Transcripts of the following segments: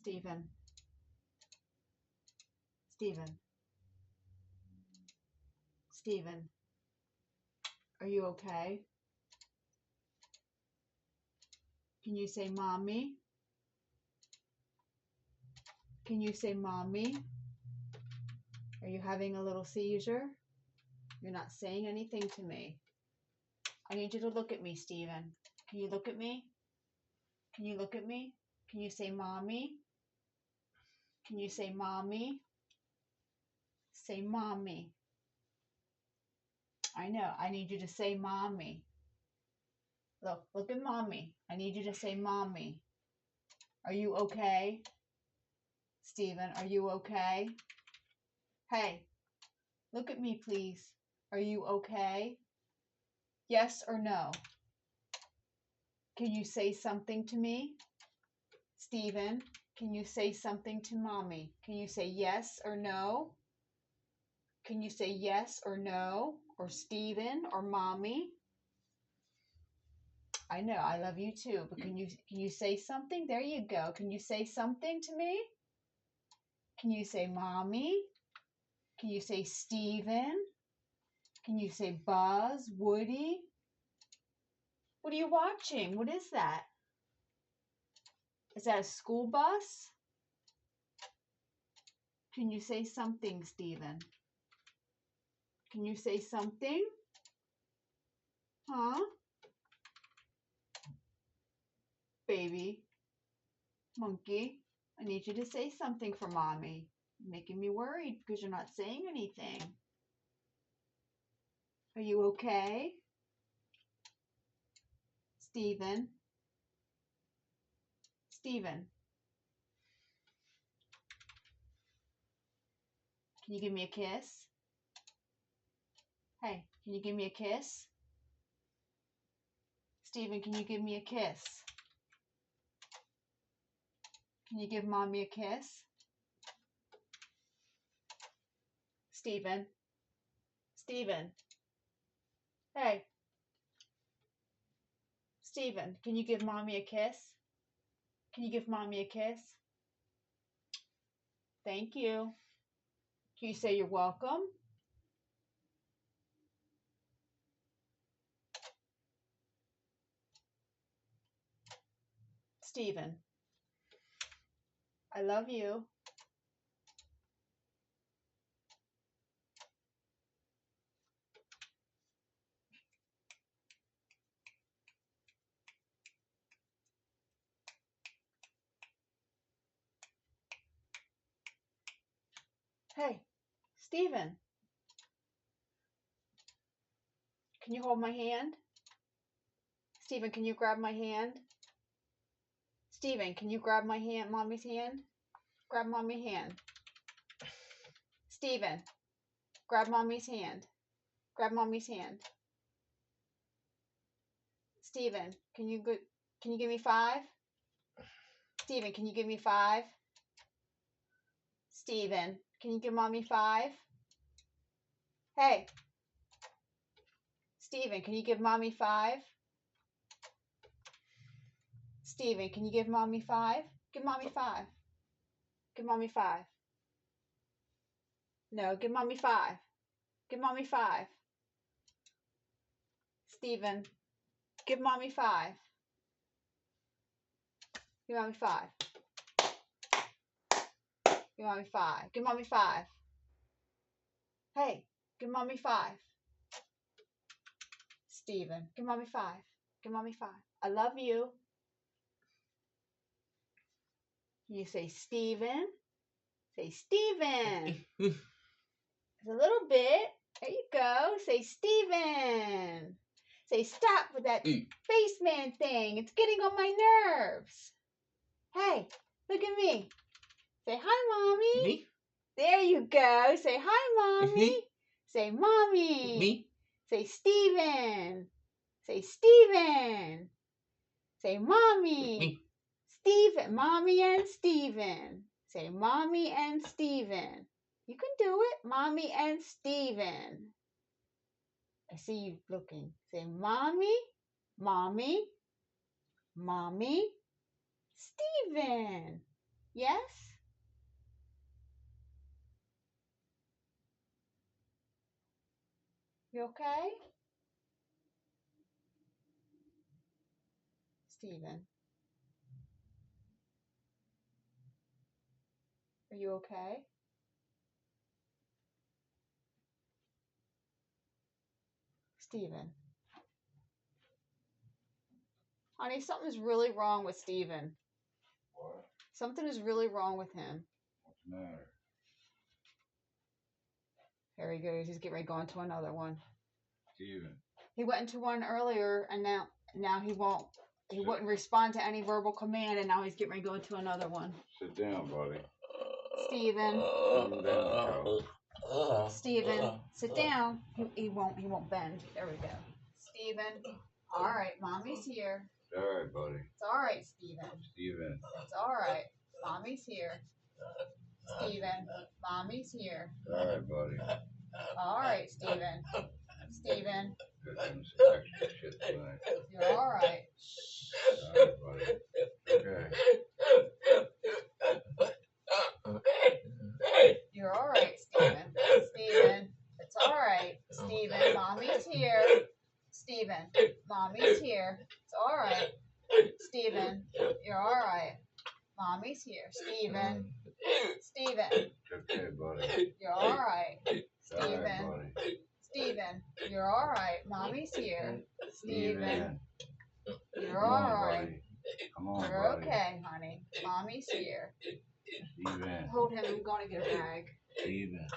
Stephen. Stephen. Stephen. Are you okay? Can you say mommy? Can you say mommy? Are you having a little seizure? You're not saying anything to me. I need you to look at me, Stephen. Can you look at me? Can you look at me? Can you say mommy? Can you say mommy? Say mommy. I know. I need you to say mommy. Look at mommy. I need you to say mommy. Are you okay? Stephen, are you okay? Hey, look at me, please. Are you okay? Yes or no? Can you say something to me? Stephen, can you say something to mommy? Can you say yes or no? Can you say yes or no? Or Stephen or mommy? I know, I love you too, but can you say something? There you go. Can you say something to me? Can you say mommy? Can you say Stephen? Can you say Buzz, Woody? What are you watching? What is that? Is that a school bus? Can you say something, Stephen? Can you say something? Huh? Baby, monkey, I need you to say something for mommy. You're making me worried because you're not saying anything. Are you okay? Stephen? Stephen? Can you give me a kiss? Hey, can you give me a kiss? Stephen, can you give me a kiss? Can you give mommy a kiss? Stephen? Stephen? Hey. Stephen, can you give mommy a kiss? Can you give mommy a kiss? Thank you. Can you say you're welcome? Stephen, I love you. Hey, Stephen, can you hold my hand? Stephen, can you grab my hand? Stephen, can you grab my hand, mommy's hand? Grab mommy's hand. Stephen, grab mommy's hand. Grab mommy's hand. Stephen, can you give me 5? Stephen, can you give me 5? Stephen, can you give mommy 5? Hey. Stephen, can you give mommy 5? Stephen, can you give mommy 5? Give mommy 5. Give mommy 5. No, give mommy 5. Give mommy 5. Stephen, give mommy 5. Give mommy 5. Give mommy 5. Give mommy 5. Hey, give mommy 5. Stephen, give mommy 5. Give mommy 5. I love you. You say Stephen. Say Stephen. It's a little bit. There you go. Say Stephen. Say stop with that face man thing. It's getting on my nerves. Hey, look at me. Say hi, mommy. Me? There you go. Say hi, mommy. Say mommy. Me? Say Stephen. Say Stephen. Say mommy. Me? Stephen. Mommy and Stephen. Say mommy and Stephen. You can do it. Mommy and Stephen. I see you looking. Say mommy, mommy, mommy, Stephen. Yes? You okay? Steven, are you okay? Steven. Honey, something's really wrong with Steven. What? Something is really wrong with him. What's the matter? Very good. He's getting ready to go into another one. Steven. He went into one earlier, and now he won't. He wouldn't respond to any verbal command, and now he's getting ready to go into another one. Sit down, buddy. Steven. Calm down, Joe. Steven, sit down. He won't bend. There we go. Steven. All right, mommy's here. It's all right, buddy. It's all right, Steven. Steven. It's all right. Mommy's here. Steven, mommy's here. It's all right, buddy. All right, Steven. Steven. There's been some extra shit tonight. You're all right. All right, buddy. Okay. You're all right, Steven. Steven, it's all right. Steven, mommy's here. Steven, mommy's here. It's all right. Steven, you're all right. Mommy's here. Steven. Steven. It's okay, buddy. You're all right. It's all right, Steven. buddy. Steven, you're all right. Mommy's here. Steven, you're Come all on, right. buddy. Come on, You're buddy. okay, honey. Mommy's here. Steven. Hold him. I'm going to get a bag. Steven.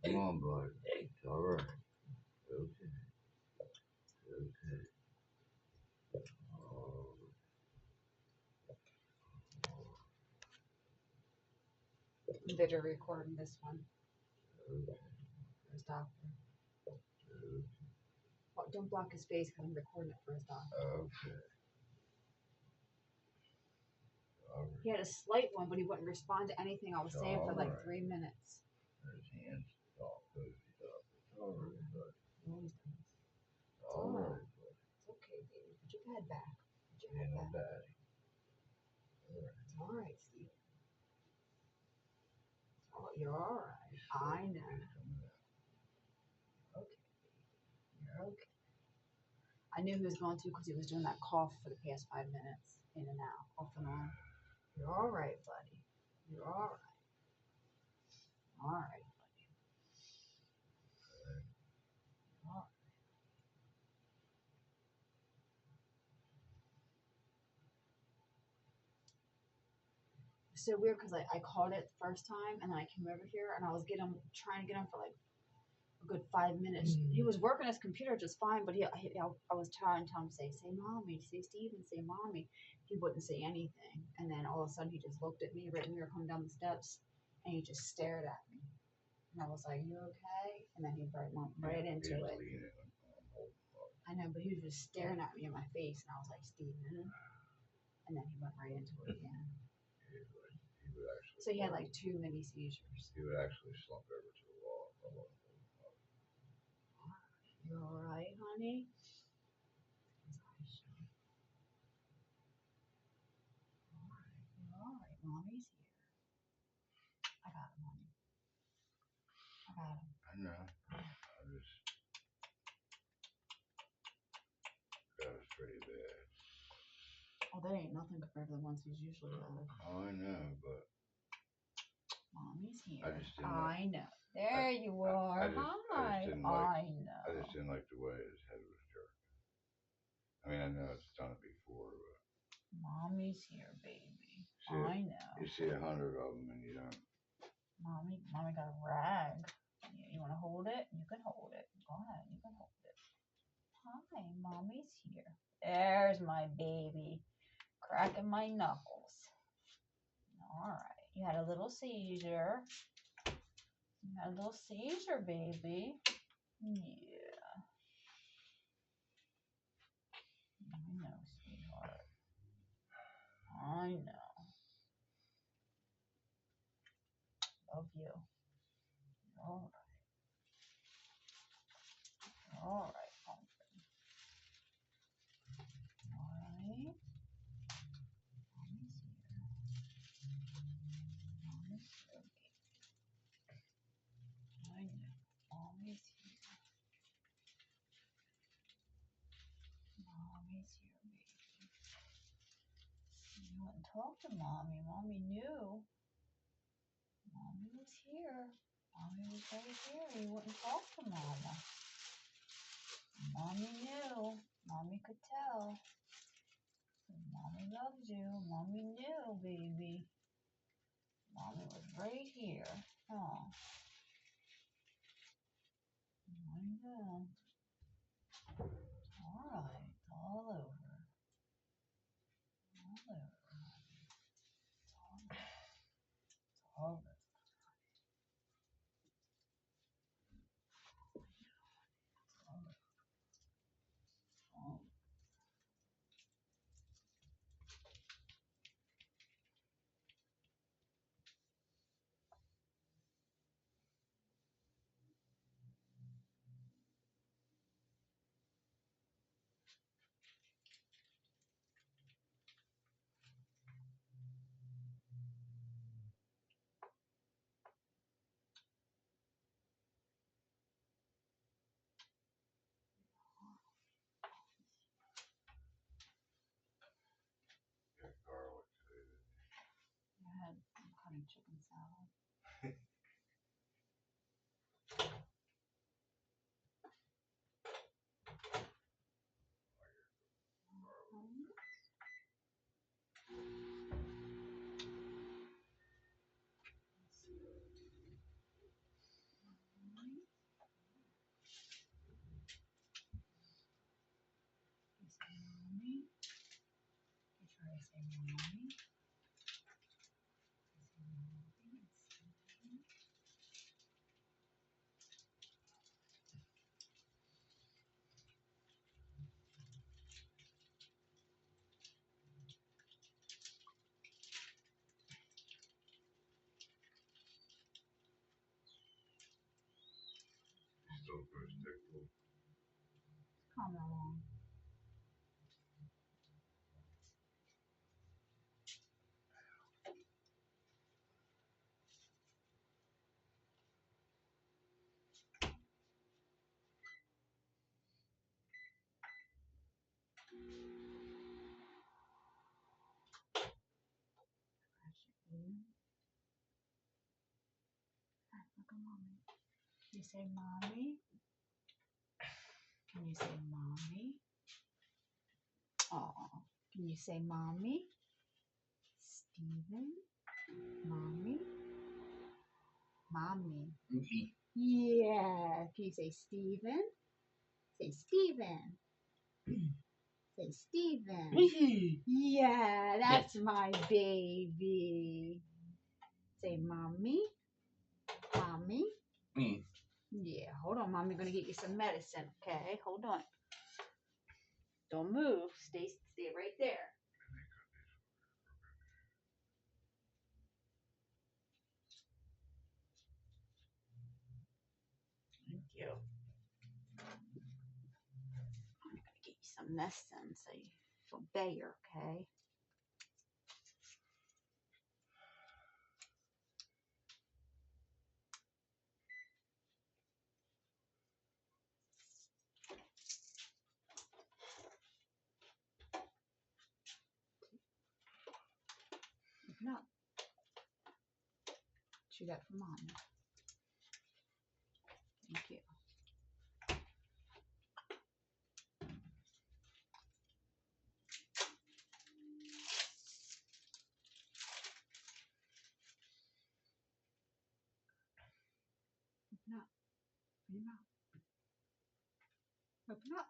Come on, buddy. It's all right. Okay. Okay. Oh. Video recording this one. Okay. For his doctor. Oh, don't block his face because I'm recording it for his doctor. Okay. All right. He had a slight one, but he wouldn't respond to anything I was saying for like Alright. 3 minutes. His hands off. All right, buddy. He always does. All right, buddy. It's okay, baby. Put your head back. Put your Ain't head no back. daddy. All right. It's all right, Steve. Oh, you're all right. I know. Okay, baby. You're okay. I knew he was going to because he was doing that cough for the past 5 minutes, in and out, off and on. You're all right, buddy. You're all right. All right, buddy. All right. It's so weird because I caught it the first time and then I came over here and I was trying to get him for like a good 5 minutes. He was working his computer just fine, but I was trying to tell him to say mommy, say Steven, say mommy. He wouldn't say anything, and then all of a sudden he just looked at me right when we were coming down the steps, and he just stared at me, and I was like, "You okay?" And then he went right into it. I know, but he was just staring at me in my face, and I was like, "Steven," and then he went right into it again. So he had like 2 mini seizures. He would actually slump over to the wall. You all right, honey? All right, mommy's here. I got him, honey. I got him. I know. That was pretty bad. Oh, that ain't nothing compared to the ones he's usually had. Oh, I know, but Mommy's here. I just didn't I know. There you are. Hi. I know. I just didn't like the way his head was jerking. I mean, I know it's done it before, but Mommy's here, baby. see, I know. you see 100 of them and you don't. Mommy got a rag. You want to hold it? You can hold it. Go ahead. You can hold it. Hi, mommy's here. There's my baby. Cracking my knuckles. All right. You had a little seizure. You had a little seizure, baby. Yeah. I know, sweetheart. I know. Love you. All right. All right, pumpkin. All right. Mommy's here. wouldn't talk to Mommy. Mommy knew. Mommy was here. Mommy was right here. You wouldn't talk to Mama. Mommy knew. Mommy could tell. Mommy loves you. Mommy knew, baby. Mommy was right here. Oh. I know. All right. It's all over. All over. It's all over. It's all over. Oh. Yeah, garlic today. I'm cutting chicken salad. You say Mommy. You try to say Mommy. You say Mommy. Still first tickle. Coming along. Look at Mommy. You say Mommy. Can you say Mommy? Oh. Can you say Mommy? Steven? Mommy? Mommy. Okay. Yeah. Can you say Steven? Say Steven. Say Steven. Yeah, that's my baby. Say Mommy. Mommy. Yeah, hold on, Mommy. Gonna get you some medicine, okay? Hold on. Don't move. Stay right there. Thank you. I'm gonna get you some medicine so you feel better, okay? Open up. Chew that for Mommy. Thank you. Open up. Open your mouth. Open up.